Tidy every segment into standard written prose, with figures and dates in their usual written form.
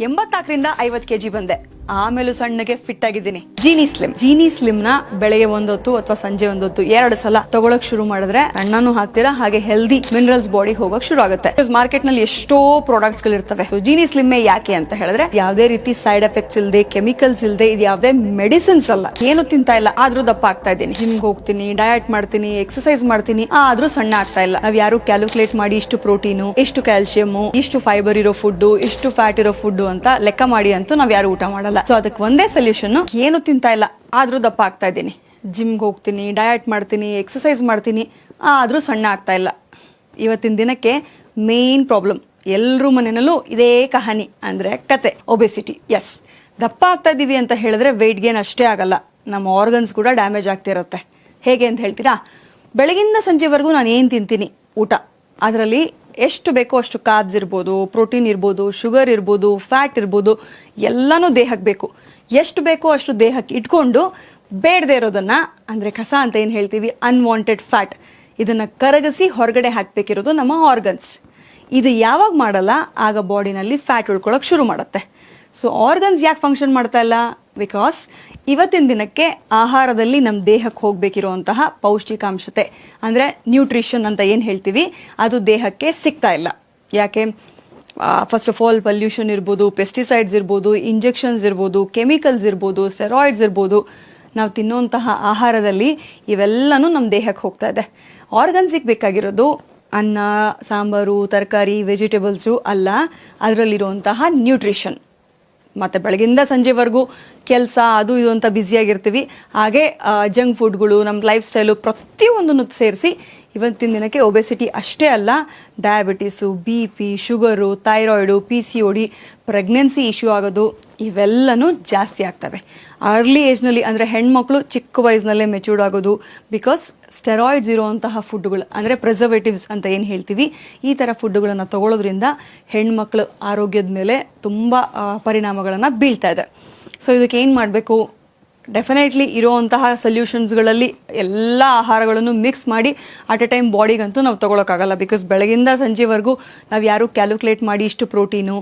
84ರಿಂದ 50 kg ಬಂದೆ. ಆಮೇಲೂ ಸಣ್ಣಗೆ fit ಆಗಿದ್ದೀನಿ. ಜೀನಿ ಸ್ಲಿಮ್ ನ ಬೆಳಗ್ಗೆ ಒಂದೊತ್ತು ಅಥವಾ ಸಂಜೆ ಒಂದೊತ್ತು 2 ಸಲ ತಗೊಳಕ್ ಶುರು ಮಾಡಿದ್ರೆ ಸಣ್ಣನೂ ಹಾಕ್ತೀರಾ, ಹಾಗೆ ಹೆಲ್ದಿ ಮಿನರಲ್ಸ್ ಬಾಡಿ ಹೋಗಕ್ ಶುರು ಆಗುತ್ತೆ. ಮಾರ್ಕೆಟ್ ನಲ್ಲಿ ಎಷ್ಟೋ ಪ್ರಾಡಕ್ಟ್ಸ್ ಗಳಿರ್ತವೆ. ಜೀನಿ ಸ್ಲಿಮ್ ಯಾಕೆ ಅಂತ ಹೇಳಿದ್ರೆ ಯಾವುದೇ ರೀತಿ ಸೈಡ್ ಎಫೆಕ್ಟ್ಸ್ ಇಲ್ಲದೆ, ಕೆಮಿಕಲ್ಸ್ ಇಲ್ಲದೆ, ಇದು ಯಾವುದೇ ಮೆಡಿಸಿನ್ಸ್ ಅಲ್ಲ. ಏನು ತಿಂತಾ ಇಲ್ಲ, ಆದ್ರೂ ದಪ್ಪ ಆಗ್ತಾ ಇದ್ದೀನಿ. ಜಿಮ್ಗೆ ಹೋಗ್ತೀನಿ, ಡಯಟ್ ಮಾಡ್ತೀನಿ, ಎಕ್ಸರ್ಸೈಸ್ ಮಾಡ್ತೀನಿ, ಆದ್ರೂ ಸಣ್ಣ ಆಗ್ತಾ ಇಲ್ಲ. ನಾವ್ ಯಾರು ಕ್ಯಾಲ್ಕುಲೇಟ್ ಮಾಡಿ ಇಷ್ಟು ಪ್ರೋಟೀನು, ಇಷ್ಟು ಕ್ಯಾಲ್ಸಿಯಂ, ಇಷ್ಟು ಫೈಬರ್ ಇರೋ ಫುಡ್, ಇಷ್ಟು ಫ್ಯಾಟ್ ಇರೋ ಫುಡ್ ಅಂತ ಲೆಕ್ಕ ಮಾಡಿ ಅಂತೂ ನಾವ್ ಯಾರು ಊಟ ಮಾಡಲ್ಲ. ಸೊ ಅದಕ್ಕೆ ಒಂದೇ ಸೊಲ್ಯೂಷನ್, ಏನು ತಿಂತಾ ಇಲ್ಲ ಆದ್ರೂ ದಪ್ಪ ಆಗ್ತಾ ಇದ್ದೀನಿ. ಜಿಮ್ಗೆ ಹೋಗ್ತೀನಿ, ಡಯಟ್ ಮಾಡ್ತೀನಿ, ಎಕ್ಸರ್ಸೈಸ್ ಮಾಡ್ತೀನಿ, ಆದ್ರೂ ಸಣ್ಣ ಆಗ್ತಾ ಇಲ್ಲ. ಇವತ್ತಿನ ದಿನಕ್ಕೆ ಮೇನ್ ಪ್ರಾಬ್ಲಮ್ ಎಲ್ರೂ ಮನೆಯಲ್ಲೂ ಇದೇ ಕಹಾನಿ, ಅಂದ್ರೆ ಕತೆ ಒಬೆಸಿಟಿ. ಎಸ್, ದಪ್ಪ ಆಗ್ತಾ ಇದೀವಿ ಅಂತ ಹೇಳಿದ್ರೆ ವೆಯ್ಟ್ ಗೇನ್ ಅಷ್ಟೇ ಆಗಲ್ಲ, ನಮ್ಮ ಆರ್ಗನ್ಸ್ ಕೂಡ ಡ್ಯಾಮೇಜ್ ಆಗ್ತಿರುತ್ತೆ. ಹೇಗೆ ಅಂತ ಹೇಳ್ತೀರಾ? ಬೆಳಗಿಂದ ಸಂಜೆವರೆಗೂ ನಾನು ಏನ್ ತಿಂತೀನಿ ಊಟ, ಅದರಲ್ಲಿ ಎಷ್ಟು ಬೇಕೋ ಅಷ್ಟು ಕಾರ್ಬ್ಸ್ ಇರ್ಬೋದು, ಪ್ರೋಟೀನ್ ಇರ್ಬೋದು, ಶುಗರ್ ಇರ್ಬೋದು, ಫ್ಯಾಟ್ ಇರ್ಬೋದು, ಎಲ್ಲಾನು ದೇಹಕ್ಕೆ ಬೇಕು. ಎಷ್ಟು ಬೇಕೋ ಅಷ್ಟು ದೇಹಕ್ಕೆ ಇಟ್ಕೊಂಡು ಬೇಡದೆ ಇರೋದನ್ನ, ಅಂದ್ರೆ ಕಸ ಅಂತ ಏನ್ ಹೇಳ್ತೀವಿ, ಅನ್ವಾಂಟೆಡ್ ಫ್ಯಾಟ್, ಇದನ್ನ ಕರಗಿಸಿ ಹೊರಗಡೆ ಹಾಕ್ಬೇಕಿರೋದು ನಮ್ಮ ಆರ್ಗನ್ಸ್. ಇದು ಯಾವಾಗ ಮಾಡಲ್ಲ, ಆಗ ಬಾಡಿನಲ್ಲಿ ಫ್ಯಾಟ್ ಉಳ್ಕೊಳಕ್ ಶುರು ಮಾಡುತ್ತೆ. ಸೊ ಆರ್ಗನ್ಸ್ ಯಾಕೆ ಫಂಕ್ಷನ್ ಮಾಡ್ತಾ ಇಲ್ಲ? ಬಿಕಾಸ್ ಇವತ್ತಿನ ದಿನಕ್ಕೆ ಆಹಾರದಲ್ಲಿ ನಮ್ಮ ದೇಹಕ್ಕೆ ಹೋಗ್ಬೇಕಿರುವಂತಹ ಪೌಷ್ಟಿಕಾಂಶತೆ, ಅಂದ್ರೆ ನ್ಯೂಟ್ರಿಷನ್ ಅಂತ ಏನ್ ಹೇಳ್ತೀವಿ, ಅದು ದೇಹಕ್ಕೆ ಸಿಗ್ತಾ ಇಲ್ಲ. ಯಾಕೆ? ಫಸ್ಟ್ ಆಫ್ ಆಲ್ ಪೊಲ್ಯೂಷನ್ ಇರ್ಬೋದು, ಪೆಸ್ಟಿಸೈಡ್ಸ್ ಇರ್ಬೋದು, ಇಂಜೆಕ್ಷನ್ಸ್ ಇರ್ಬೋದು, ಕೆಮಿಕಲ್ಸ್ ಇರ್ಬೋದು, ಸ್ಟೆರಾಯ್ಡ್ಸ್ ಇರ್ಬೋದು, ನಾವು ತಿನ್ನುವಂತಹ ಆಹಾರದಲ್ಲಿ ಇವೆಲ್ಲನೂ ನಮ್ಮ ದೇಹಕ್ಕೆ ಹೋಗ್ತಾ ಇದೆ. ಆರ್ಗನ್ಸಿಗೆ ಬೇಕಾಗಿರೋದು ಅನ್ನ, ಸಾಂಬಾರು, ತರಕಾರಿ, ವೆಜಿಟೇಬಲ್ಸು ಅಲ್ಲ, ಅದರಲ್ಲಿರುವಂತಹ ನ್ಯೂಟ್ರಿಷನ್. ಮತ್ತೆ ಬೆಳಗಿಂದ ಸಂಜೆವರೆಗೂ ಕೆಲಸ ಅದು ಇದು ಅಂತ ಬ್ಯುಸಿಯಾಗಿರ್ತೀವಿ. ಹಾಗೆ ಜಂಕ್ ಫುಡ್ಗಳು, ನಮ್ಮ ಲೈಫ್ ಸ್ಟೈಲು ಪ್ರತಿಯೊಂದನ್ನು ಸೇರಿಸಿ ಇವತ್ತಿನ ದಿನಕ್ಕೆ ಒಬೆಸಿಟಿ ಅಷ್ಟೇ ಅಲ್ಲ, diabetes, BP, sugar, thyroid, PCOD, pregnancy issue ಆಗೋದು, ಇವೆಲ್ಲನೂ ಜಾಸ್ತಿ ಆಗ್ತವೆ. ಅರ್ಲಿ ಏಜ್ನಲ್ಲಿ, ಅಂದರೆ ಹೆಣ್ಮಕ್ಳು ಚಿಕ್ಕ ವಯಸ್ಸಿನಲ್ಲೇ ಮೆಚೂರ್ಡ್ ಆಗೋದು. ಬಿಕಾಸ್ ಸ್ಟೆರಾಯ್ಡ್ಸ್ ಇರುವಂತಹ ಫುಡ್ಗಳು, ಅಂದರೆ ಪ್ರಿಸರ್ವೇಟಿವ್ಸ್ ಅಂತ ಏನು ಹೇಳ್ತೀವಿ, ಈ ಥರ ಫುಡ್ಗಳನ್ನು ತಗೊಳ್ಳೋದ್ರಿಂದ ಹೆಣ್ಮಕ್ಳು ಆರೋಗ್ಯದ ಮೇಲೆ ತುಂಬ ಪರಿಣಾಮಗಳನ್ನು ಬೀಳ್ತಾ ಇದೆ. ಸೊ ಇದಕ್ಕೆ ಏನು ಮಾಡಬೇಕು? ಡೆಫಿನೆಟ್ಲಿ ಇರುವಂತಹ ಸೊಲ್ಯೂಷನ್ಸ್ಗಳಲ್ಲಿ ಎಲ್ಲ ಆಹಾರಗಳನ್ನು ಮಿಕ್ಸ್ ಮಾಡಿ ಅಟ್ ಎ ಟೈಮ್ ಬಾಡಿಗಂತೂ ನಾವು ತಗೊಳಕ್ಕಾಗಲ್ಲ. ಬಿಕಾಸ್ ಬೆಳಗಿಂದ ಸಂಜೆವರೆಗೂ ನಾವು ಯಾರು ಕ್ಯಾಲ್ಕುಲೇಟ್ ಮಾಡಿ ಇಷ್ಟು ಪ್ರೋಟೀನು,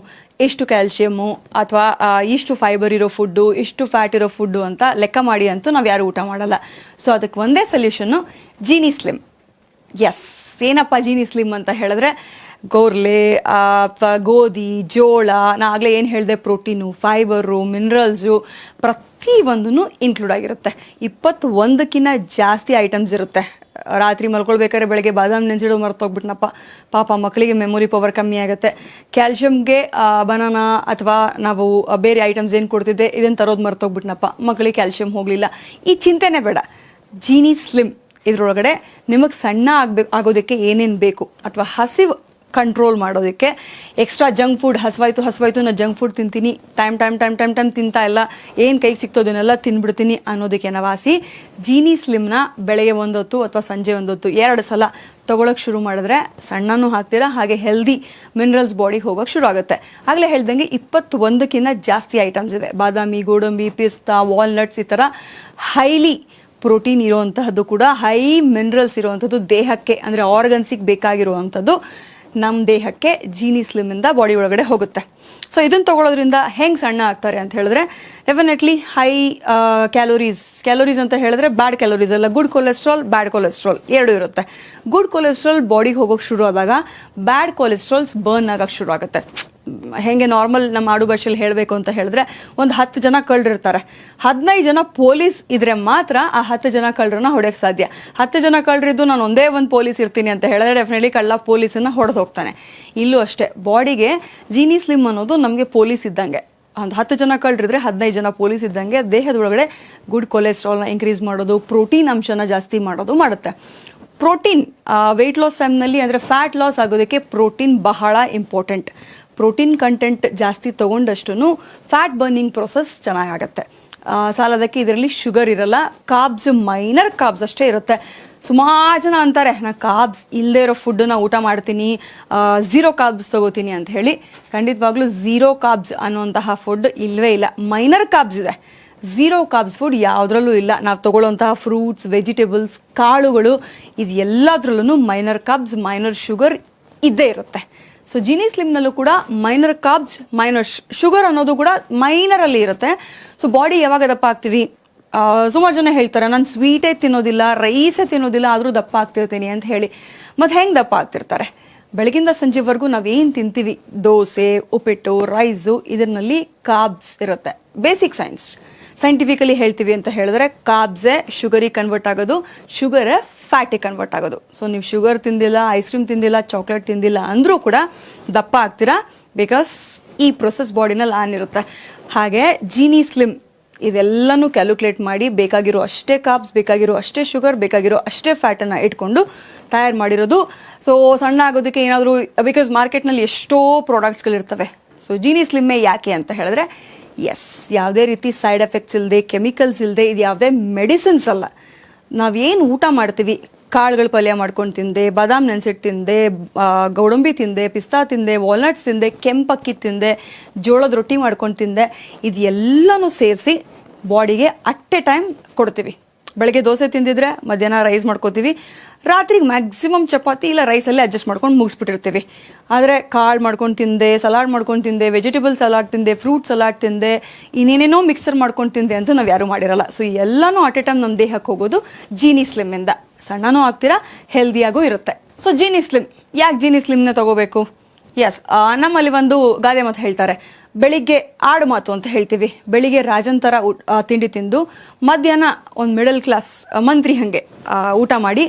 ಇಷ್ಟು ಕ್ಯಾಲ್ಸಿಯಮ್ಮು ಅಥವಾ ಇಷ್ಟು ಫೈಬರ್ ಇರೋ ಫುಡ್ಡು, ಇಷ್ಟು ಫ್ಯಾಟ್ ಇರೋ ಫುಡ್ಡು ಅಂತ ಲೆಕ್ಕ ಮಾಡಿ ಅಂತೂ ನಾವು ಯಾರು ಊಟ ಮಾಡಲ್ಲ. ಸೊ ಅದಕ್ಕೆ ಒಂದೇ ಸೊಲ್ಯೂಷನ್ನು ಜೀನಿ ಸ್ಲಿಮ್. ಎಸ್, ಏನಪ್ಪ ಜೀನಿ ಸ್ಲಿಮ್ ಅಂತ ಹೇಳಿದ್ರೆ, ಗೋರ್ಲೆ ಅಥವಾ ಗೋಧಿ, ಜೋಳ, ನಾ ಆಗಲೇ ಏನು ಹೇಳಿದೆ, ಪ್ರೋಟೀನು, ಫೈಬರು, ಮಿನರಲ್ಸು ಪ್ರತಿಯೊಂದೂ ಇನ್ಕ್ಲೂಡ್ ಆಗಿರುತ್ತೆ. 21ಕ್ಕಿಂತ ಜಾಸ್ತಿ ಐಟಮ್ಸ್ ಇರುತ್ತೆ. ರಾತ್ರಿ ಮಲ್ಕೊಳ್ಬೇಕಾದ್ರೆ ಬೆಳಗ್ಗೆ ಬಾದಾಮ್ ನೆನೆಸಿಡೋದು ಮರ್ತೋಗ್ಬಿಟ್ನಪ್ಪ, ಪಾಪ ಮಕ್ಕಳಿಗೆ ಮೆಮೊರಿ ಪವರ್ ಕಮ್ಮಿ ಆಗುತ್ತೆ. ಕ್ಯಾಲ್ಶಿಯಮ್ಗೆ ಬನಾನಾ ಅಥವಾ ನಾವು ಬೇರೆ ಐಟಮ್ಸ್ ಏನು ಕೊಡ್ತಿದ್ದೆ ಇದನ್ನು ತರೋದು ಮರ್ತೋಗ್ಬಿಟ್ನಪ್ಪ, ಮಕ್ಕಳಿಗೆ ಕ್ಯಾಲ್ಶಿಯಂ ಹೋಗಲಿಲ್ಲ. ಈ ಚಿಂತೆನೇ ಬೇಡ. ಜೀನಿ ಸ್ಲಿಮ್ ಇದರೊಳಗಡೆ ನಿಮಗೆ ಸಣ್ಣ ಆಗೋದಕ್ಕೆ ಏನೇನು ಬೇಕು, ಅಥವಾ ಹಸಿವು ಕಂಟ್ರೋಲ್ ಮಾಡೋದಕ್ಕೆ ಎಕ್ಸ್ಟ್ರಾ ಜಂಕ್ ಫುಡ್, ಹಸವಾಯ್ತು ನಾ ಜಂಕ್ ಫುಡ್ ತಿಂತೀನಿ, ಟೈಮ್ ತಿಂತಾ ಇಲ್ಲ, ಏನು ಕೈಗೆ ಸಿಕ್ತೋದನ್ನೆಲ್ಲ ತಿನ್ಬಿಡ್ತೀನಿ ಅನ್ನೋದಕ್ಕೆ ನವಾಸಿ ಜೀನಿ ಸ್ಲಿಮ್ನ ಬೆಳಗ್ಗೆ ಒಂದೊತ್ತು ಅಥವಾ ಸಂಜೆ ಒಂದೊತ್ತು 2 ಸಲ ತಗೊಳಕ್ ಶುರು ಮಾಡಿದ್ರೆ ಸಣ್ಣನೂ ಹಾಕ್ತೀರಾ, ಹಾಗೆ ಹೆಲ್ದಿ ಮಿನರಲ್ಸ್ ಬಾಡಿ ಹೋಗೋಕೆ ಶುರು ಆಗುತ್ತೆ. ಆಗಲೇ ಹೇಳ್ದಂಗೆ 21ಕ್ಕಿಂತ ಜಾಸ್ತಿ ಐಟಮ್ಸ್ ಇದೆ. ಬಾದಾಮಿ, ಗೋಡಂಬಿ, ಪಿಸ್ತಾ, ವಾಲ್ನಟ್ಸ್, ಈ ಥರ ಹೈಲಿ ಪ್ರೋಟೀನ್ ಇರುವಂತಹದ್ದು ಕೂಡ, ಹೈ ಮಿನರಲ್ಸ್ ಇರುವಂಥದ್ದು ದೇಹಕ್ಕೆ, ಅಂದರೆ ಆರ್ಗನ್ಸಿಗೆ ಬೇಕಾಗಿರುವಂಥದ್ದು ನಮ್ಮ ದೇಹಕ್ಕೆ ಜೀನಿ ಸ್ಲಿಮ್ ಇಂದ ಬಾಡಿ ಒಳಗಡೆ ಹೋಗುತ್ತೆ. ಸೊ ಇದನ್ನ ತಗೊಳ್ಳೋದ್ರಿಂದ ಹೆಂಗೆ ಸಣ್ಣ ಆಗ್ತಾರೆ ಅಂತ ಹೇಳಿದ್ರೆ, ಡೆಫಿನೆಟ್ಲಿ ಹೈ ಕ್ಯಾಲೋರೀಸ್ ಅಂತ ಹೇಳಿದ್ರೆ ಬ್ಯಾಡ್ ಕ್ಯಾಲೋರೀಸ್ ಅಲ್ಲ, ಗುಡ್ ಕೊಲೆಸ್ಟ್ರಾಲ್, ಬ್ಯಾಡ್ ಕೊಲೆಸ್ಟ್ರಾಲ್ ಎರಡು ಇರುತ್ತೆ. ಗುಡ್ ಕೊಲೆಸ್ಟ್ರಾಲ್ ಬಾಡಿಗೆ ಹೋಗೋಕೆ ಶುರು ಆದಾಗ ಬ್ಯಾಡ್ ಕೊಲೆಸ್ಟ್ರಾಲ್ಸ್ ಬರ್ನ್ ಆಗಕ್ಕೆ ಶುರು ಆಗುತ್ತೆ. ಹೆಂಗೆ ನಾರ್ಮಲ್ ನಮ್ಮ ಆಡು ಭಾಷೆಯಲ್ಲಿ ಹೇಳಬೇಕು ಅಂತ ಹೇಳಿದ್ರೆ, ಒಂದು 10 ಜನ ಕಳ್ಳರಿರ್ತಾರೆ, 15 ಜನ ಪೊಲೀಸ್ ಇದ್ರೆ ಮಾತ್ರ ಆ 10 ಜನ ಕಳ್ಳರನ್ನ ಹೊಡೆಯಕ್ಕೆ ಸಾಧ್ಯ. 10 ಜನ ಕಳ್ಳರಿದ್ದು ನಾನು ಒಂದೇ ಒಂದು ಪೊಲೀಸ್ ಇರ್ತೀನಿ ಅಂತ ಹೇಳಿದ್ರೆ ಡೆಫಿನೆಟ್ಲಿ ಕಳ್ಳ ಪೊಲೀಸನ್ನ ಹೊಡೆದು ಹೋಗ್ತಾನೆ. ಇಲ್ಲೂ ಅಷ್ಟೇ, ಬಾಡಿಗೆ ಜೀನಿ ಸ್ಲಿಮ್ ಅನ್ನೋದು ನಮಗೆ ಪೊಲೀಸ್ ಇದ್ದಂಗೆ. ಒಂದು 10 ಜನ ಕಳ್ಳರಿದ್ರೆ 15 ಜನ ಪೊಲೀಸ್ ಇದ್ದಂಗೆ. ದೇಹದೊಳಗಡೆ ಗುಡ್ ಕೊಲೆಸ್ಟ್ರಾಲ್ನ ಇನ್ಕ್ರೀಸ್ ಮಾಡೋದು, ಪ್ರೋಟೀನ್ ಅಂಶನ ಜಾಸ್ತಿ ಮಾಡೋದು ಮಾಡುತ್ತೆ. ಪ್ರೋಟೀನ್ ವೆಯ್ಟ್ ಲಾಸ್ ಟೈಮ್ನಲ್ಲಿ, ಅಂದರೆ ಫ್ಯಾಟ್ ಲಾಸ್ ಆಗೋದಕ್ಕೆ ಪ್ರೋಟೀನ್ ಬಹಳ ಇಂಪಾರ್ಟೆಂಟ್. ಪ್ರೋಟೀನ್ ಕಂಟೆಂಟ್ ಜಾಸ್ತಿ ತಗೊಂಡಷ್ಟು ಫ್ಯಾಟ್ ಬರ್ನಿಂಗ್ ಪ್ರೊಸೆಸ್ ಚೆನ್ನಾಗಾಗತ್ತೆ. ಸಾಲದಕ್ಕೆ ಇದರಲ್ಲಿ ಶುಗರ್ ಇರಲ್ಲ, ಕಾರ್ಬ್ಸ್, ಮೈನರ್ ಕಾರ್ಬ್ಸ್ ಅಷ್ಟೇ ಇರುತ್ತೆ. ಸುಮಾರು ಜನ ಅಂತಾರೆ, ನಾ ಕಾರ್ಬ್ಸ್ ಇಲ್ಲದೆ ಇರೋ ಫುಡ್ಡನ್ನ ಊಟ ಮಾಡ್ತೀನಿ, 0 ಕಾರ್ಬ್ಸ್ ತಗೋತೀನಿ ಅಂತ ಹೇಳಿ. ಖಂಡಿತವಾಗ್ಲೂ 0 ಕಾರ್ಬ್ಸ್ ಅನ್ನುವಂತಹ ಫುಡ್ ಇಲ್ಲವೇ ಇಲ್ಲ. ಮೈನರ್ ಕಾರ್ಬ್ಸ್ ಇದೆ, 0 ಕಾರ್ಬ್ಸ್ ಫುಡ್ ಯಾವುದ್ರಲ್ಲೂ ಇಲ್ಲ. ನಾವು ತಗೊಳ್ಳೋಂತಹ ಫ್ರೂಟ್ಸ್, ವೆಜಿಟೇಬಲ್ಸ್, ಕಾಳುಗಳು, ಇದು ಎಲ್ಲದರಲ್ಲೂ ಮೈನರ್ ಕಾರ್ಬ್ಸ್, ಮೈನರ್ ಶುಗರ್ ಇದ್ದೇ ಇರುತ್ತೆ. ಸೊ ಜೀನಿ ಸ್ಲಿಮ್ನಲ್ಲೂ ಕೂಡ ಮೈನರ್ ಕಾರ್ಬ್ಸ್, ಮೈನರ್ ಶುಗರ್ ಅನ್ನೋದು ಕೂಡ ಮೈನರ್ ಅಲ್ಲಿ ಇರುತ್ತೆ. ಸೊ ಬಾಡಿ ಯಾವಾಗ ದಪ್ಪ ಆಗ್ತೀವಿ, ಸುಮಾರು ಜನ ಹೇಳ್ತಾರೆ ನಾನು ಸ್ವೀಟೇ ತಿನ್ನೋದಿಲ್ಲ, ರೈಸೇ ತಿನ್ನೋದಿಲ್ಲ, ಆದರೂ ದಪ್ಪ ಆಗ್ತಿರ್ತೀನಿ ಅಂತ ಹೇಳಿ. ಮತ್ತೆ ಹೆಂಗೆ ದಪ್ಪ ಆಗ್ತಿರ್ತಾರೆ? ಬೆಳಗಿಂದ ಸಂಜೆವರೆಗೂ ನಾವೇನು ತಿಂತೀವಿ, ದೋಸೆ, ಉಪ್ಪಿಟ್ಟು, ರೈಸು, ಇದರಲ್ಲಿ ಕಾರ್ಬ್ಸ್ ಇರುತ್ತೆ. ಬೇಸಿಕ್ ಸೈಂಟಿಫಿಕಲಿ ಹೇಳ್ತೀವಿ ಅಂತ ಹೇಳಿದ್ರೆ ಕಾರ್ಬ್ಸೇ ಶುಗರಿಗೆ ಕನ್ವರ್ಟ್ ಆಗೋದು, ಶುಗರೇ ಫ್ಯಾಟಿಗೆ ಕನ್ವರ್ಟ್ ಆಗೋದು. ಸೊ ನೀವು ಶುಗರ್ ತಿಂದಿಲ್ಲ, ಐಸ್ ಕ್ರೀಮ್ ತಿಂದಿಲ್ಲ, ಚಾಕ್ಲೇಟ್ ತಿಂದಿಲ್ಲ ಅಂದರೂ ಕೂಡ ದಪ್ಪ ಆಗ್ತೀರಾ, ಬಿಕಾಸ್ ಈ ಪ್ರೊಸೆಸ್ ಬಾಡಿನಲ್ಲಿ ಆನ್ ಇರುತ್ತೆ. ಹಾಗೆ ಜೀನಿ ಸ್ಲಿಮ್ ಇದೆಲ್ಲನೂ ಕ್ಯಾಲ್ಕುಲೇಟ್ ಮಾಡಿ ಬೇಕಾಗಿರೋ ಅಷ್ಟೇ ಕಾರ್ಬ್ಸ್, ಬೇಕಾಗಿರೋ ಅಷ್ಟೇ ಶುಗರ್, ಬೇಕಾಗಿರೋ ಅಷ್ಟೇ ಫ್ಯಾಟನ್ನು ಇಟ್ಕೊಂಡು ತಯಾರು ಮಾಡಿರೋದು. ಸೊ ಸಣ್ಣ ಆಗೋದಕ್ಕೆ ಏನಾದರೂ, ಬಿಕಾಸ್ ಮಾರ್ಕೆಟ್ನಲ್ಲಿ ಎಷ್ಟೋ ಪ್ರಾಡಕ್ಟ್ಸ್ಗಳಿರ್ತವೆ. ಸೊ ಜೀನಿ ಸ್ಲಿಮ್ಮೇ ಯಾಕೆ ಅಂತ ಹೇಳಿದ್ರೆ, ಎಸ್, ಯಾವುದೇ ರೀತಿ ಸೈಡ್ ಎಫೆಕ್ಟ್ಸ್ ಇಲ್ಲದೆ, ಕೆಮಿಕಲ್ಸ್ ಇಲ್ಲದೆ, ಇದು ಯಾವುದೇ ಮೆಡಿಸಿನ್ಸ್ ಅಲ್ಲ. ನಾವೇನು ಊಟ ಮಾಡ್ತೀವಿ, ಕಾಳುಗಳು ಪಲ್ಯ ಮಾಡ್ಕೊಂಡು ತಿಂದೆ, ಬಾದಾಮ್ ನೆನೆಸಿಟ್ಟು ತಿಂದೆ, ಗೋಡಂಬಿ ತಿಂದೆ, ಪಿಸ್ತಾ ತಿಂದೆ, ವಾಲ್ನಟ್ಸ್ ತಿಂದೆ, ಕೆಂಪಕ್ಕಿ ತಿಂದೆ, ಜೋಳದ ರೊಟ್ಟಿ ಮಾಡ್ಕೊಂಡು ತಿಂದೆ, ಇದು ಎಲ್ಲನೂ ಸೇರಿಸಿ ಬಾಡಿಗೆ ಅಟ್ ಎ ಟೈಮ್ ಕೊಡ್ತೀವಿ. ಬೆಳಗ್ಗೆ ದೋಸೆ ತಿಂದಿದ್ರೆ ಮಧ್ಯಾಹ್ನ ರೈಸ್ ಮಾಡ್ಕೋತೀವಿ, ರಾತ್ರಿಗೆ ಮ್ಯಾಕ್ಸಿಮಮ್ ಚಪಾತಿ ಇಲ್ಲ ರೈಸಲ್ಲೇ ಅಡ್ಜಸ್ಟ್ ಮಾಡ್ಕೊಂಡು ಮುಗಿಸ್ಬಿಟ್ಟಿರ್ತೀವಿ. ಆದರೆ ಕಾಳು ಮಾಡ್ಕೊಂಡು ತಿಂದೆ, ಸಲಾಡ್ ಮಾಡ್ಕೊಂಡು ತಿಂದೆ, ವೆಜಿಟೇಬಲ್ ಸಲಾಡ್ ತಿಂದೆ, ಫ್ರೂಟ್ ಸಲಾಡ್ ತಿಂದೆ, ಇನ್ನೇನೇನೋ ಮಿಕ್ಸರ್ ಮಾಡ್ಕೊಂಡು ತಿಂದೆ ಅಂತ ನಾವು ಯಾರೂ ಮಾಡಿರಲ್ಲ. ಸೊ ಎಲ್ಲನೂ ಅಟ್ ಎ ಟೈಮ್ ನಮ್ಮ ದೇಹಕ್ಕೆ ಹೋಗೋದು ಜೀನಿ ಸ್ಲಿಮ್ಮಿಂದ. ಸಣ್ಣನೂ ಆಗ್ತೀರಾ, ಹೆಲ್ದಿಯಾಗೂ ಇರುತ್ತೆ. ಸೊ ಜೀನಿ ಸ್ಲಿಮ್, ಯಾಕೆ ಜೀನಿ ಸ್ಲಿಮ್ನ ತಗೋಬೇಕು? ಎಸ್, ನಮ್ಮಲ್ಲಿ ಒಂದು ಗಾದೆ ಮಾತು ಹೇಳ್ತಾರೆ, ಬೆಳಿಗ್ಗೆ ಆಡು ಮಾತು ಅಂತ ಹೇಳ್ತೀವಿ. ಬೆಳಿಗ್ಗೆ ರಾಜನ್ ಥರ ತಿಂಡಿ ತಿಂದು ಮಧ್ಯಾಹ್ನ ಒಂದು ಮಿಡಲ್ ಕ್ಲಾಸ್ ಮಂತ್ರಿ ಹಾಗೆ ಊಟ ಮಾಡಿ,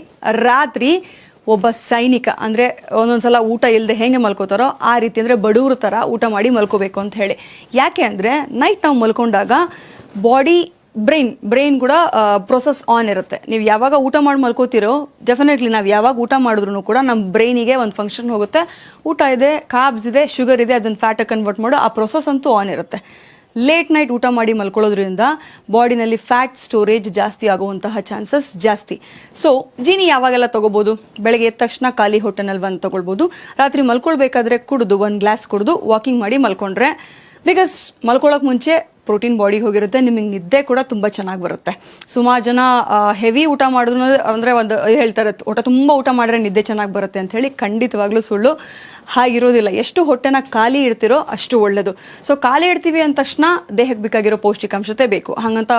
ರಾತ್ರಿ ಒಬ್ಬ ಸೈನಿಕ, ಅಂದರೆ ಒಂದೊಂದ್ಸಲ ಊಟ ಇಲ್ಲದೆ ಹೆಂಗೆ ಮಲ್ಕೋತಾರೋ ಆ ರೀತಿ, ಅಂದರೆ ಬಡವ್ರ ಥರ ಊಟ ಮಾಡಿ ಮಲ್ಕೋಬೇಕು ಅಂತ ಹೇಳಿ. ಯಾಕೆ ಅಂದರೆ ನೈಟ್ ನಾವು ಮಲ್ಕೊಂಡಾಗ ಬಾಡಿ, ಬ್ರೈನ್ ಕೂಡ ಪ್ರೊಸೆಸ್ ಆನ್ ಇರುತ್ತೆ. ನೀವು ಯಾವಾಗ ಊಟ ಮಾಡಿ ಮಲ್ಕೋತಿರೋ, ಡೆಫಿನೆಟ್ಲಿ ನಾವು ಯಾವಾಗ ಊಟ ಮಾಡಿದ್ರು ಕೂಡ ನಮ್ಮ ಬ್ರೈನಿಗೆ ಒಂದು ಫಂಕ್ಷನ್ ಹೋಗುತ್ತೆ. ಊಟ ಇದೆ, ಕಾರ್ಬ್ಸ್ ಇದೆ, ಶುಗರ್ ಇದೆ, ಅದನ್ನು ಫ್ಯಾಟಾಗಿ ಕನ್ವರ್ಟ್ ಮಾಡೋ ಆ ಪ್ರೊಸೆಸ್ ಅಂತೂ ಆನ್ ಇರುತ್ತೆ. ಲೇಟ್ ನೈಟ್ ಊಟ ಮಾಡಿ ಮಲ್ಕೊಳ್ಳೋದ್ರಿಂದ ಬಾಡಿನಲ್ಲಿ ಫ್ಯಾಟ್ ಸ್ಟೋರೇಜ್ ಜಾಸ್ತಿ ಆಗುವಂತಹ ಚಾನ್ಸಸ್ ಜಾಸ್ತಿ. ಸೊ ಜೀನಿ ಯಾವಾಗೆಲ್ಲ ತಗೋಬಹುದು? ಬೆಳಗ್ಗೆ ಎದ್ದ ತಕ್ಷಣ ಖಾಲಿ ಹೊಟ್ಟೆನಲ್ಲಿ ಒಂದು ತಗೊಳ್ಬೋದು. ರಾತ್ರಿ ಮಲ್ಕೊಳ್ಬೇಕಾದ್ರೆ ಕುಡಿದು, ಒಂದು ಗ್ಲಾಸ್ ಕುಡಿದು ವಾಕಿಂಗ್ ಮಾಡಿ ಮಲ್ಕೊಂಡ್ರೆ, ಬಿಕಾಸ್ ಮಲ್ಕೊಳ್ಳೋಕೆ ಮುಂಚೆ ಪ್ರೋಟೀನ್ ಬಾಡಿಗೆ ಹೋಗಿರುತ್ತೆ, ನಿಮಗೆ ನಿದ್ದೆ ಕೂಡ ತುಂಬ ಚೆನ್ನಾಗಿ ಬರುತ್ತೆ. ಸುಮಾರು ಜನ ಹೆವಿ ಊಟ ಮಾಡಿದ್ರು ಅಂದರೆ ಒಂದು ಹೇಳ್ತಾರೆ, ತುಂಬ ಊಟ ಮಾಡಿದ್ರೆ ನಿದ್ದೆ ಚೆನ್ನಾಗಿ ಬರುತ್ತೆ ಅಂತ ಹೇಳಿ. ಖಂಡಿತವಾಗ್ಲೂ ಸುಳ್ಳು, ಹಾಗಿರೋದಿಲ್ಲ. ಎಷ್ಟು ಹೊಟ್ಟೆನ ಖಾಲಿ ಇಡ್ತಿರೋ ಅಷ್ಟು ಒಳ್ಳೆಯದು. ಸೊ ಖಾಲಿ ಇಡ್ತೀವಿ ಅಂದ ತಕ್ಷಣ ದೇಹಕ್ಕೆ ಬೇಕಾಗಿರೋ ಪೌಷ್ಟಿಕಾಂಶತೆ ಬೇಕು. ಹಾಗಂತ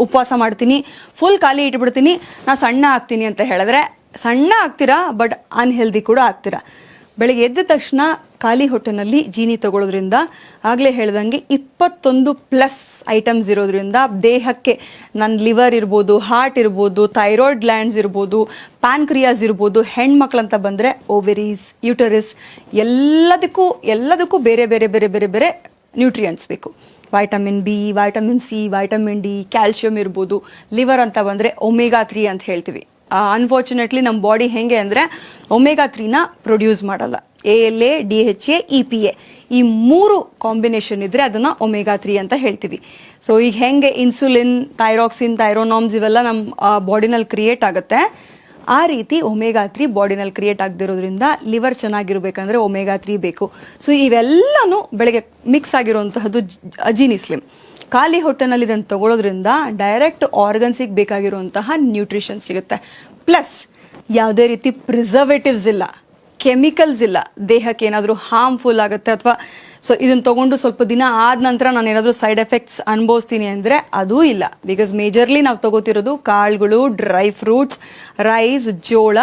ಉಪವಾಸ ಮಾಡ್ತೀನಿ, ಫುಲ್ ಖಾಲಿ ಇಟ್ಬಿಡ್ತೀನಿ, ನಾ ಸಣ್ಣ ಆಗ್ತೀನಿ ಅಂತ ಹೇಳಿದ್ರೆ ಸಣ್ಣ ಆಗ್ತೀರಾ, ಬಟ್ ಅನ್ಹೆಲ್ದಿ ಕೂಡ ಆಗ್ತೀರಾ. ಬೆಳಗ್ಗೆ ಎದ್ದ ತಕ್ಷಣ ಖಾಲಿ ಹೊಟ್ಟೆನಲ್ಲಿ ಜೀನಿ ತಗೊಳ್ಳೋದ್ರಿಂದ, ಆಗಲೇ ಹೇಳ್ದಂಗೆ 21+ ಐಟಮ್ಸ್ ಇರೋದ್ರಿಂದ ದೇಹಕ್ಕೆ ನನ್ನ ಲಿವರ್ ಇರ್ಬೋದು, ಹಾರ್ಟ್ ಇರ್ಬೋದು, ಥೈರಾಯ್ಡ್ ಗ್ಲ್ಯಾಂಡ್ಸ್ ಇರ್ಬೋದು, ಪ್ಯಾನ್ಕ್ರಿಯಾಸ್ ಇರ್ಬೋದು, ಹೆಣ್ಮಕ್ಳಂತ ಬಂದರೆ ಓವೆರೀಸ್, ಯೂಟರಿಸ್, ಎಲ್ಲದಕ್ಕೂ ಬೇರೆ ಬೇರೆ ಬೇರೆ ಬೇರೆ ಬೇರೆ ನ್ಯೂಟ್ರಿಯೆಂಟ್ಸ್ ಬೇಕು. Vitamin B, vitamin C, vitamin D, calcium ಇರ್ಬೋದು. ಲಿವರ್ ಅಂತ ಬಂದರೆ ಒಮೆಗಾ 3 ಅಂತ ಹೇಳ್ತೀವಿ. ಅನ್ಫಾರ್ಚುನೇಟ್ಲಿ ನಮ್ಮ ಬಾಡಿ ಹೆಂಗೆ ಅಂದರೆ ಒಮೆಗಾ 3ನ ಪ್ರೊಡ್ಯೂಸ್ ಮಾಡಲ್ಲ. ALA, DHA, EPA ಈ 3 ಕಾಂಬಿನೇಷನ್ ಇದ್ರೆ ಅದನ್ನ ಒಮೆಗಾ 3 ಅಂತ ಹೇಳ್ತೀವಿ. ಸೊ ಈಗ ಹೆಂಗೆ ಇನ್ಸುಲಿನ್, ಥೈರಾಕ್ಸಿನ್, ಥೈರೋನಾಮ್ಸ್ ಇವೆಲ್ಲ ನಮ್ಮ ಬಾಡಿನಲ್ಲಿ ಕ್ರಿಯೇಟ್ ಆಗುತ್ತೆ, ಆ ರೀತಿ ಒಮೆಗಾ 3 ಬಾಡಿನಲ್ಲಿ ಕ್ರಿಯೇಟ್ ಆಗದಿರೋದ್ರಿಂದ ಲಿವರ್ ಚೆನ್ನಾಗಿರ್ಬೇಕಂದ್ರೆ ಒಮೆಗಾ 3 ಬೇಕು. ಸೊ ಇವೆಲ್ಲನೂ ಬೆಳಗ್ಗೆ ಮಿಕ್ಸ್ ಆಗಿರುವಂತಹದ್ದು ಜೀನಿ ಸ್ಲಿಮ್. ಖಾಲಿ ಹೊಟ್ಟೆನಲ್ಲಿ ಇದನ್ನು ತಗೊಳ್ಳೋದ್ರಿಂದ ಡೈರೆಕ್ಟ್ ಆರ್ಗನ್ಸಿಗೆ ಬೇಕಾಗಿರುವಂತಹ ನ್ಯೂಟ್ರಿಷನ್ ಸಿಗುತ್ತೆ. ಪ್ಲಸ್ ಯಾವುದೇ ರೀತಿ ಪ್ರಿಸರ್ವೇಟಿವ್ಸ್ ಇಲ್ಲ, ಕೆಮಿಕಲ್ಸ್ ಇಲ್ಲ, ದೇಹಕ್ಕೆ ಏನಾದರೂ ಹಾರ್ಮ್ಫುಲ್ ಆಗುತ್ತೆ ಅಥವಾ ಸೊ ಇದನ್ನು ತಗೊಂಡು ಸ್ವಲ್ಪ ದಿನ ಆದ ನಂತರ ನಾನು ಏನಾದರೂ ಸೈಡ್ ಎಫೆಕ್ಟ್ಸ್ ಅನುಭವಿಸ್ತೀನಿ ಅಂದರೆ ಅದೂ ಇಲ್ಲ. ಬಿಕಾಸ್ ಮೇಜರ್ಲಿ ನಾವು ತಗೋತಿರೋದು ಕಾಳುಗಳು, ಡ್ರೈ ಫ್ರೂಟ್ಸ್, ರೈಸ್, ಜೋಳ,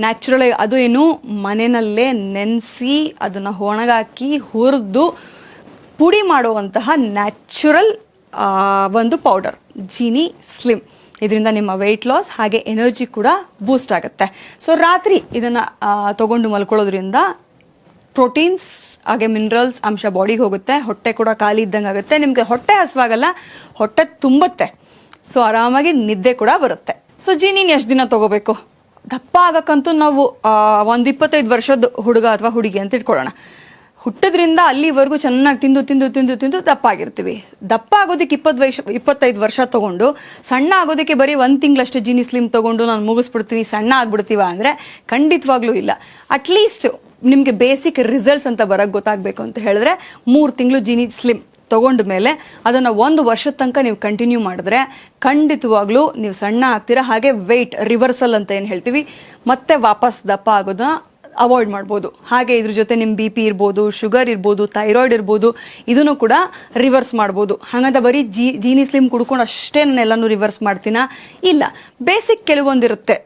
ನ್ಯಾಚುರಲ್, ಅದು ಏನು ಮನೆಯಲ್ಲೇ ನೆನೆಸಿ ಅದನ್ನು ಒಣಗಾಕಿ ಹುರಿದು ಪುಡಿ ಮಾಡುವಂತಹ ನ್ಯಾಚುರಲ್ ಒಂದು ಪೌಡರ್ ಜೀನಿ ಸ್ಲಿಮ್. ಇದರಿಂದ ನಿಮ್ಮ ವೆಯ್ಟ್ ಲಾಸ್ ಹಾಗೆ ಎನರ್ಜಿ ಕೂಡ ಬೂಸ್ಟ್ ಆಗುತ್ತೆ. ಸೊ ರಾತ್ರಿ ಇದನ್ನು ತಗೊಂಡು ಮಲ್ಕೊಳ್ಳೋದ್ರಿಂದ ಪ್ರೋಟೀನ್ಸ್ ಹಾಗೆ ಮಿನರಲ್ಸ್ ಅಂಶ ಬಾಡಿಗೆ ಹೋಗುತ್ತೆ, ಹೊಟ್ಟೆ ಕೂಡ ಖಾಲಿ ಇದ್ದಂಗೆ ಆಗುತ್ತೆ, ನಿಮಗೆ ಹೊಟ್ಟೆ ಹಸುವಾಗಲ್ಲ, ಹೊಟ್ಟೆ ತುಂಬುತ್ತೆ, ಸೊ ಆರಾಮಾಗಿ ನಿದ್ದೆ ಕೂಡ ಬರುತ್ತೆ. ಸೊ ಜೀನಿನ ಎಷ್ಟು ದಿನ ತಗೋಬೇಕು? ದಪ್ಪ ಆಗಕ್ಕಂತೂ ನಾವು ಒಂದು 25 ವರ್ಷದ ಹುಡುಗ ಅಥವಾ ಹುಡುಗಿ ಅಂತ ಇಟ್ಕೊಳ್ಳೋಣ. ಹುಟ್ಟದ್ರಿಂದ ಅಲ್ಲಿವರೆಗೂ ಚೆನ್ನಾಗಿ ತಿಂದು ತಿಂದು ತಿಂದು ತಿಂದು ದಪ್ಪ ಆಗಿರ್ತೀವಿ. ದಪ್ಪ ಆಗೋದಕ್ಕೆ 25 ವರ್ಷ ತಗೊಂಡು ಸಣ್ಣ ಆಗೋದಕ್ಕೆ ಬರೀ 1 ತಿಂಗಳಷ್ಟು ಜೀನಿ ಸ್ಲಿಮ್ ತಗೊಂಡು ನಾನು ಮುಗಿಸ್ಬಿಡ್ತೀನಿ, ಸಣ್ಣ ಆಗ್ಬಿಡ್ತೀವ ಅಂದರೆ ಖಂಡಿತವಾಗ್ಲೂ ಇಲ್ಲ. ಅಟ್ಲೀಸ್ಟ್ ನಿಮಗೆ ಬೇಸಿಕ್ ರಿಸಲ್ಟ್ಸ್ ಅಂತ ಬರೋಕ್ಕೆ ಗೊತ್ತಾಗಬೇಕು ಅಂತ ಹೇಳಿದ್ರೆ 3 ತಿಂಗಳು ಜೀನಿ ಸ್ಲಿಮ್ ತಗೊಂಡ ಮೇಲೆ ಅದನ್ನು 1 ವರ್ಷದ ತನಕ ನೀವು ಕಂಟಿನ್ಯೂ ಮಾಡಿದ್ರೆ ಖಂಡಿತವಾಗ್ಲೂ ನೀವು ಸಣ್ಣ ಆಗ್ತೀರಾ. ಹಾಗೆ ವೆಯ್ಟ್ ರಿವರ್ಸಲ್ ಅಂತ ಏನು ಹೇಳ್ತೀವಿ, ಮತ್ತೆ ವಾಪಸ್ ದಪ್ಪ ಆಗೋದನ್ನ ಅವಾಯ್ಡ್ ಮಾಡ್ಬೋದು. ಹಾಗೆ ಇದ್ರ ಜೊತೆ ನಿಮ್ಮ ಬಿ ಪಿ ಇರ್ಬೋದು, ಶುಗರ್ ಇರ್ಬೋದು, ಥೈರಾಯ್ಡ್ ಇರ್ಬೋದು, ಇದನ್ನು ಕೂಡ ರಿವರ್ಸ್ ಮಾಡ್ಬೋದು. ಹಾಗಂತ ಬರೀ ಜೀನಿ ಸ್ಲಿಮ್ ಕುಡ್ಕೊಂಡು ಅಷ್ಟೇ ನಾನು ಎಲ್ಲನೂ ರಿವರ್ಸ್ ಮಾಡ್ತೀನಾ? ಇಲ್ಲ, ಬೇಸಿಕ್ ಕೆಲವೊಂದಿರುತ್ತೆ.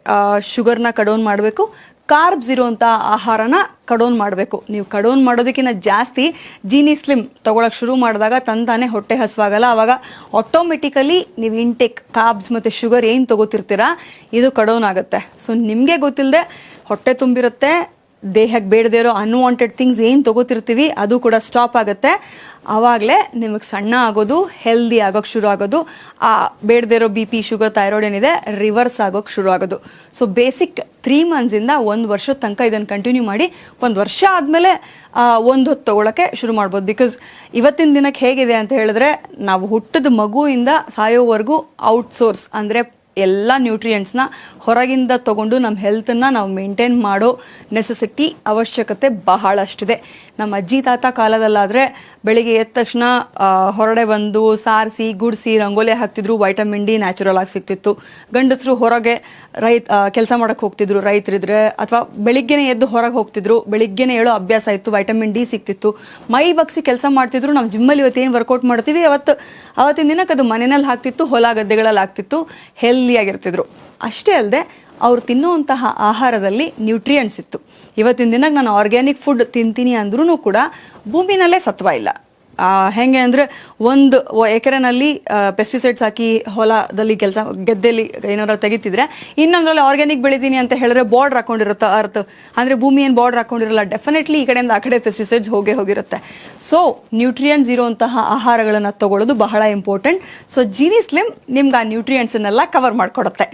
ಶುಗರ್ನ ಕಡೌನ್ ಮಾಡಬೇಕು, ಕಾರ್ಬ್ಸ್ ಇರುವಂಥ ಆಹಾರನ ಕಡೌನ್ ಮಾಡಬೇಕು. ನೀವು ಕಡೌನ್ ಮಾಡೋದಕ್ಕಿಂತ ಜಾಸ್ತಿ ಜೀನಿ ಸ್ಲಿಮ್ ತಗೊಳಕ್ ಶುರು ಮಾಡಿದಾಗ ತಂತಾನೆ ಹೊಟ್ಟೆ ಹಸುವಾಗಲ್ಲ. ಅವಾಗ ಆಟೋಮೆಟಿಕಲಿ ನೀವು ಇಂಟೇಕ್ ಕಾರ್ಬ್ಸ್ ಮತ್ತು ಶುಗರ್ ಏನು ತಗೋತಿರ್ತೀರಾ ಇದು ಕಡೌನ್ ಆಗುತ್ತೆ. ಸೊ ನಿಮಗೆ ಗೊತ್ತಿಲ್ಲದೆ ಹೊಟ್ಟೆ ತುಂಬಿರುತ್ತೆ, ದೇಹಕ್ಕೆ ಬೇಡದೇ ಇರೋ ಅನ್ವಾಂಟೆಡ್ ಥಿಂಗ್ಸ್ ಏನು ತಗೋತಿರ್ತೀವಿ ಅದು ಕೂಡ ಸ್ಟಾಪ್ ಆಗುತ್ತೆ. ಆವಾಗಲೇ ನಿಮಗೆ ಸಣ್ಣ ಆಗೋದು, ಹೆಲ್ದಿ ಆಗೋಕ್ಕೆ ಶುರು ಆಗೋದು, ಆ ಬೇಡದೇ ಇರೋ ಬಿ ಪಿ, ಶುಗರ್, ಥೈರಾಯ್ಡ್ ಏನಿದೆ ರಿವರ್ಸ್ ಆಗೋಕ್ಕೆ ಶುರು ಆಗೋದು. ಸೊ ಬೇಸಿಕ್ 3 ಮಂತ್ಸಿಂದ 1 ವರ್ಷದ ತನಕ ಇದನ್ನು ಕಂಟಿನ್ಯೂ ಮಾಡಿ 1 ವರ್ಷ ಆದಮೇಲೆ ಒಂದು ಹೊತ್ತು ತೊಗೊಳಕ್ಕೆ ಶುರು ಮಾಡ್ಬೋದು. ಬಿಕಾಸ್ ಇವತ್ತಿನ ದಿನಕ್ಕೆ ಹೇಗಿದೆ ಅಂತ ಹೇಳಿದ್ರೆ, ನಾವು ಹುಟ್ಟಿದ ಮಗುವಿಂದ ಸಾಯೋವರೆಗೂ ಔಟ್ಸೋರ್ಸ್ ಅಂದರೆ ಎಲ್ಲ ನ್ಯೂಟ್ರಿಯೆಂಟ್ಸ್ನ ಹೊರಗಿಂದ ತಗೊಂಡು ನಮ್ಮ ಹೆಲ್ತನ್ನು ನಾವು ಮೇಂಟೈನ್ ಮಾಡೋ ನೆಸೆಸಿಟಿ, ಅವಶ್ಯಕತೆ ಬಹಳಷ್ಟಿದೆ. ನಮ್ಮ ಅಜ್ಜಿ ತಾತ ಕಾಲದಲ್ಲಾದರೆ ಬೆಳಿಗ್ಗೆ ಎದ್ದ ತಕ್ಷಣ ಹೊರಡೆ ಬಂದು ಸಾರಿಸಿ ಗುಡಿಸಿ ರಂಗೋಲಿ ಹಾಕ್ತಿದ್ರು, ವೈಟಮಿನ್ ಡಿ ನ್ಯಾಚುರಲ್ ಆಗಿ ಸಿಗ್ತಿತ್ತು. ಗಂಡಸರು ಹೊರಗೆ ಕೆಲಸ ಮಾಡೋಕ್ಕೆ ಹೋಗ್ತಿದ್ರು, ರೈತರಿದ್ರೆ, ಅಥವಾ ಬೆಳಿಗ್ಗೆನೇ ಎದ್ದು ಹೊರಗೆ ಹೋಗ್ತಿದ್ರು, ಬೆಳಿಗ್ಗೆನೇ ಹೇಳೋ ಅಭ್ಯಾಸ ಇತ್ತು, ವೈಟಮಿನ್ ಡಿ ಸಿಗ್ತಿತ್ತು, ಮೈ ಬಗ್ಸಿ ಕೆಲಸ ಮಾಡ್ತಿದ್ರು. ನಾವು ಜಿಮ್ಮಲ್ಲಿ ಇವತ್ತೇನು ವರ್ಕೌಟ್ ಮಾಡ್ತೀವಿ ಅವತ್ತಿನ ದಿನಕ್ಕೆ ಅದು ಮನೆಯಲ್ಲಿ ಆಗ್ತಿತ್ತು, ಹೊಲ ಗದ್ದೆಗಳಲ್ಲಿ ಆಗ್ತಿತ್ತು, ಹೆಲ್ದಿಯಾಗಿರ್ತಿದ್ರು. ಅಷ್ಟೇ ಅಲ್ಲದೆ ಅವ್ರು ತಿನ್ನುವಂತಹ ಆಹಾರದಲ್ಲಿ ನ್ಯೂಟ್ರಿಯೆಂಟ್ಸ್ ಇತ್ತು. ಇವತ್ತಿನ ದಿನಕ್ಕೆ ನಾನು ಆರ್ಗ್ಯಾನಿಕ್ ಫುಡ್ ತಿಂತೀನಿ ಅಂದ್ರೂ ಕೂಡ ಭೂಮಿನಲ್ಲೇ ಸತ್ವ ಇಲ್ಲ. ಹೆಂಗೆ ಅಂದರೆ 1 ಎಕರೆನಲ್ಲಿ ಪೆಸ್ಟಿಸೈಡ್ಸ್ ಹಾಕಿ ಹೊಲದಲ್ಲಿ ಗದ್ದೆಯಲ್ಲಿ ಏನಾರು ತೆಗಿತಿದ್ರೆ, ಇನ್ನೊಂದರಲ್ಲಿ ಆರ್ಗ್ಯಾನಿಕ್ ಬೆಳಿತೀನಿ ಅಂತ ಹೇಳಿದ್ರೆ ಬಾರ್ಡರ್ ಹಾಕೊಂಡಿರುತ್ತೆ ಅರ್ತ್, ಅಂದರೆ ಭೂಮಿ ಏನು ಬಾರ್ಡರ್ ಹಾಕೊಂಡಿರಲ್ಲ, ಡೆಫಿನೆಟ್ಲಿ ಈ ಕಡೆಯಿಂದ ಆ ಕಡೆ ಪೆಸ್ಟಿಸೈಡ್ಸ್ ಹೋಗಿರುತ್ತೆ. ಸೊ ನ್ಯೂಟ್ರಿಯೆಂಟ್ಸ್ ಇರುವಂತಹ ಆಹಾರಗಳನ್ನು ತಗೊಳ್ಳೋದು ಬಹಳ ಇಂಪಾರ್ಟೆಂಟ್. ಸೊ ಜೀನಿ ಸ್ಲಿಮ್ ನಿಮ್ಗೆ ಆ ನ್ಯೂಟ್ರಿಯೆಂಟ್ಸನ್ನೆಲ್ಲ ಕವರ್ ಮಾಡಿಕೊಡುತ್ತೆ.